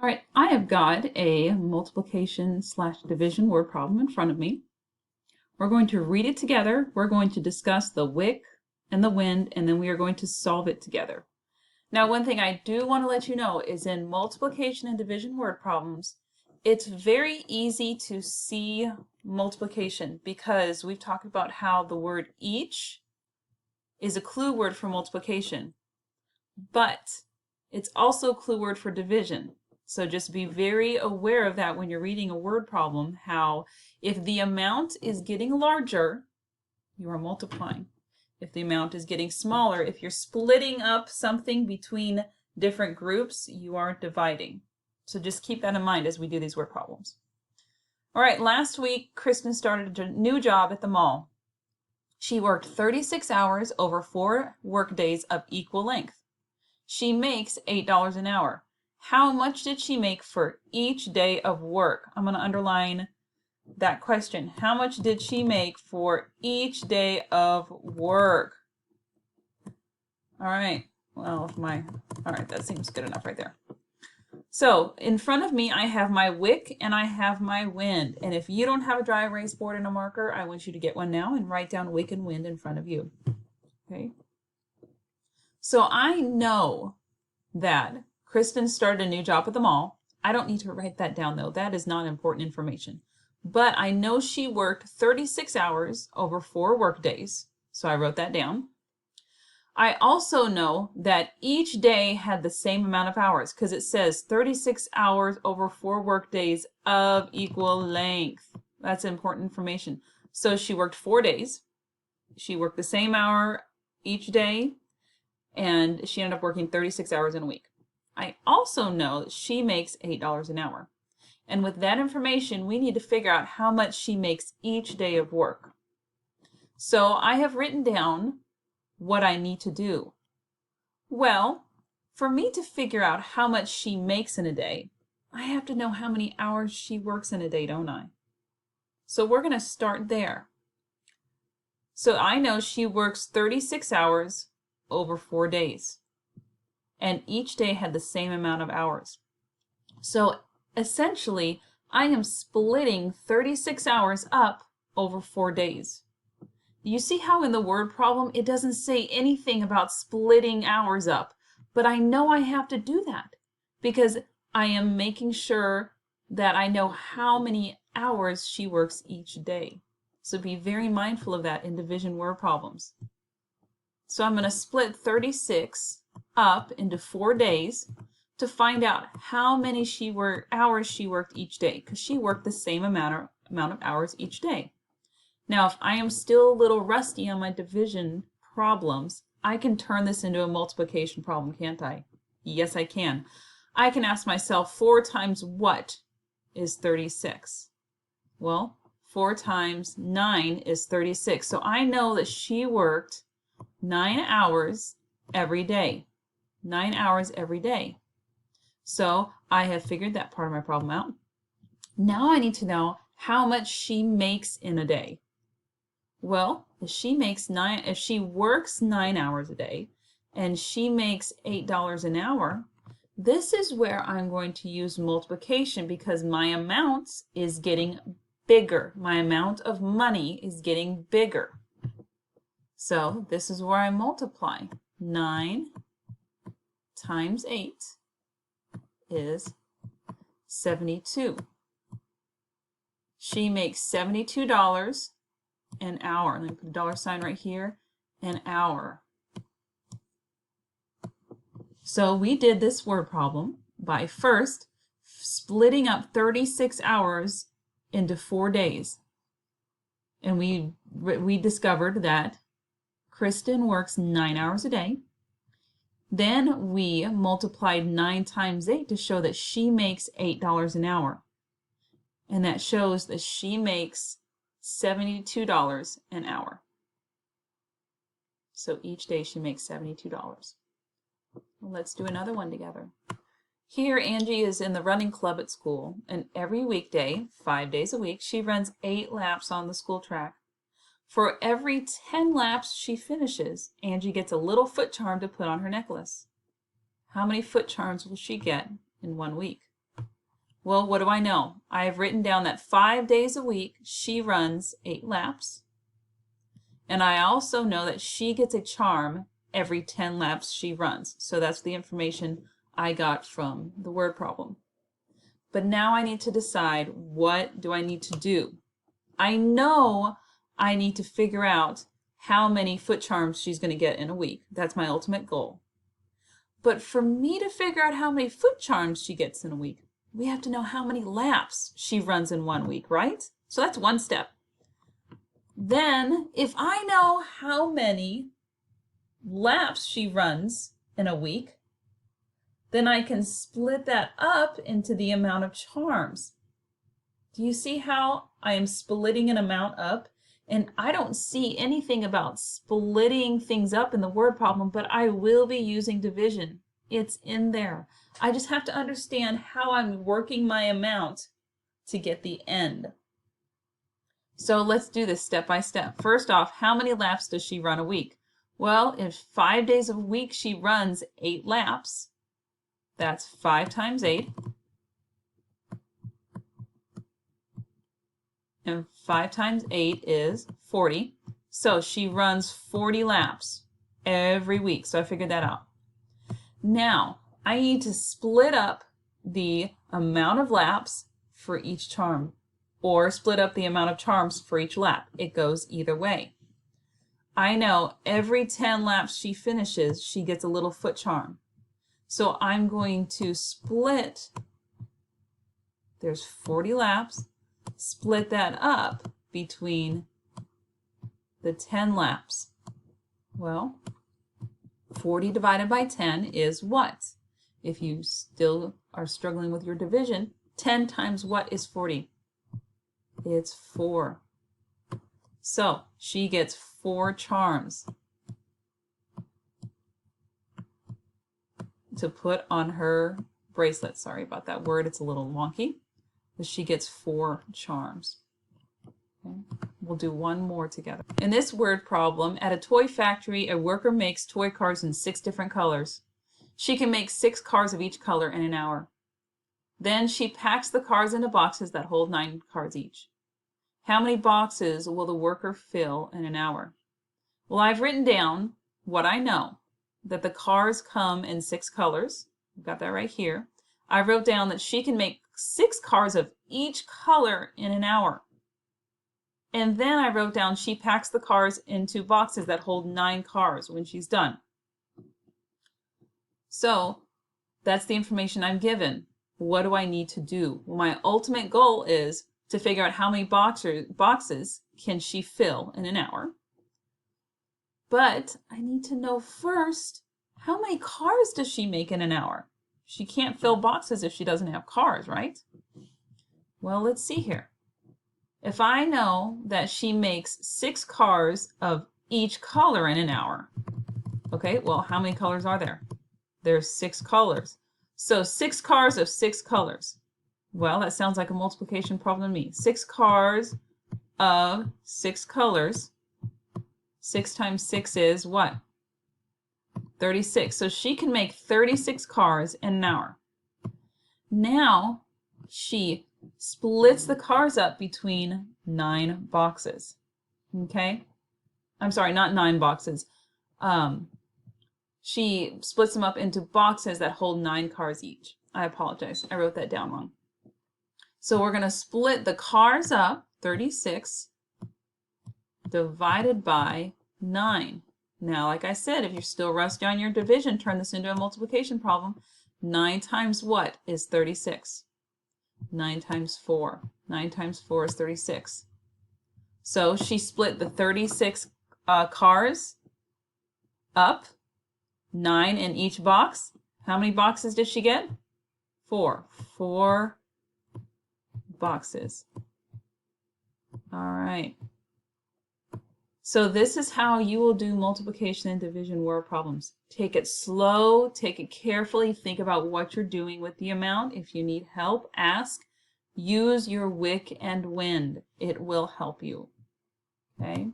All right, I have got a multiplication slash division word problem in front of me. We're going to read it together. We're going to discuss the wick and the wind, and then we are going to solve it together. Now, one thing I do want to let you know is in multiplication and division word problems, it's very easy to see multiplication because we've talked about how the word each is a clue word for multiplication, but it's also a clue word for division. So just be very aware of that when you're reading a word problem, how if the amount is getting larger, you are multiplying. If the amount is getting smaller, if you're splitting up something between different groups, you are dividing. So just keep that in mind as we do these word problems. All right, last week, Kristen started a new job at the mall. She worked 36 hours over 4 work days of equal length. She makes $8 an hour. How much did she make for each day of work? I'm going to underline that question. How much did she make for each day of work? All right. Well, all right, that seems good enough right there. So in front of me, I have my wick and I have my wind. And if you don't have a dry erase board and a marker, I want you to get one now and write down wick and wind in front of you. Okay. So I know that Kristen started a new job at the mall. I don't need to write that down though. That is not important information. But I know she worked 36 hours over 4 work days. So I wrote that down. I also know that each day had the same amount of hours because it says 36 hours over 4 work days of equal length. That's important information. So she worked 4 days. She worked the same hour each day, and she ended up working 36 hours in a week. I also know that she makes $8 an hour. And with that information, we need to figure out how much she makes each day of work. So I have written down what I need to do. Well, for me to figure out how much she makes in a day, I have to know how many hours she works in a day, don't I? So we're going to start there. So I know she works 36 hours over 4 days. And each day had the same amount of hours. So essentially, I am splitting 36 hours up over 4 days. You see how in the word problem, it doesn't say anything about splitting hours up, but I know I have to do that because I am making sure that I know how many hours she works each day. So be very mindful of that in division word problems. So I'm going to split 36 up into 4 days to find out how many hours she worked each day, because she worked the same amount of hours each day. Now, if I am still a little rusty on my division problems, I can turn this into a multiplication problem, can't I? Yes, I can. I can ask myself 4 times what is 36? Well, 4 times 9 is 36. So I know that she worked 9 hours every day. 9 hours every day. So I have figured that part of my problem out. Now I need to know how much she makes in a day. Well, if she works 9 hours a day and she makes $8 an hour, this is where I'm going to use multiplication because my amount is getting bigger. My amount of money is getting bigger. So this is where I multiply. 9 times 8 is 72. She makes $72 an hour. Let me put a dollar sign right here, an hour. So we did this word problem by first splitting up 36 hours into 4 days. And we discovered that Kristen works 9 hours a day. Then we multiplied 9 times 8 to show that she makes $8 an hour. And that shows that she makes $72 an hour. So each day she makes $72. Well, let's do another one together. Here Angie is in the running club at school, and every weekday, 5 days a week, she runs 8 laps on the school track. For every 10 laps she finishes, Angie gets a little foot charm to put on her necklace. How many foot charms will she get in 1 week? Well, what do I know? I have written down that 5 days a week she runs 8 laps. And I also know that she gets a charm every 10 laps she runs. So that's the information I got from the word problem. But now I need to decide, what do I need to do? I know I need to figure out how many foot charms she's going to get in a week. That's my ultimate goal. But for me to figure out how many foot charms she gets in a week, we have to know how many laps she runs in 1 week, right? So that's one step. Then, if I know how many laps she runs in a week, then I can split that up into the amount of charms. Do you see how I am splitting an amount up? And I don't see anything about splitting things up in the word problem, but I will be using division. It's in there. I just have to understand how I'm working my amount to get the end. So let's do this step by step. First off, how many laps does she run a week? Well, if 5 days a week she runs 8 laps, that's 5 times 8. And 5 times 8 is 40. So she runs 40 laps every week. So I figured that out. Now, I need to split up the amount of laps for each charm, or split up the amount of charms for each lap. It goes either way. I know every 10 laps she finishes, she gets a little foot charm. So I'm going to split, there's 40 laps, split that up between the 10 laps. Well, 40 divided by 10 is what? If you still are struggling with your division, 10 times what is 40? It's 4. So she gets 4 charms to put on her bracelet. Sorry about that word, it's a little wonky. But she gets 4 charms. Okay. We'll do one more together. In this word problem, at a toy factory, a worker makes toy cars in 6 different colors. She can make 6 cars of each color in an hour. Then she packs the cars into boxes that hold 9 cars each. How many boxes will the worker fill in an hour? Well, I've written down what I know, that the cars come in 6 colors. I've got that right here. I wrote down that she can make 6 cars of each color in an hour. And then I wrote down she packs the cars into boxes that hold 9 cars when she's done. So that's the information I'm given. What do I need to do? Well, my ultimate goal is to figure out how many boxes can she fill in an hour. But I need to know first, how many cars does she make in an hour? She can't fill boxes if she doesn't have cars, right? Well, let's see here. If I know that she makes 6 cars of each color in an hour, okay, well, how many colors are there? There's 6 colors. So 6 cars of 6 colors. Well, that sounds like a multiplication problem to me. 6 cars of 6 colors. 6 times 6 is what? 36. So she can make 36 cars in an hour. Now she splits the cars up between 9 boxes. Okay? I'm sorry, not 9 boxes. She splits them up into boxes that hold 9 cars each. I apologize. I wrote that down wrong. So we're going to split the cars up, 36, divided by 9. Now, like I said, if you're still rusty on your division, turn this into a multiplication problem. 9 times what is 36? 9 times 4. 9 times 4 is 36. So she split the 36 cars up, 9 in each box. How many boxes did she get? 4. 4 boxes. All right. So this is how you will do multiplication and division word problems. Take it slow, take it carefully, think about what you're doing with the amount. If you need help, ask. Use your wick and wind. It will help you. Okay?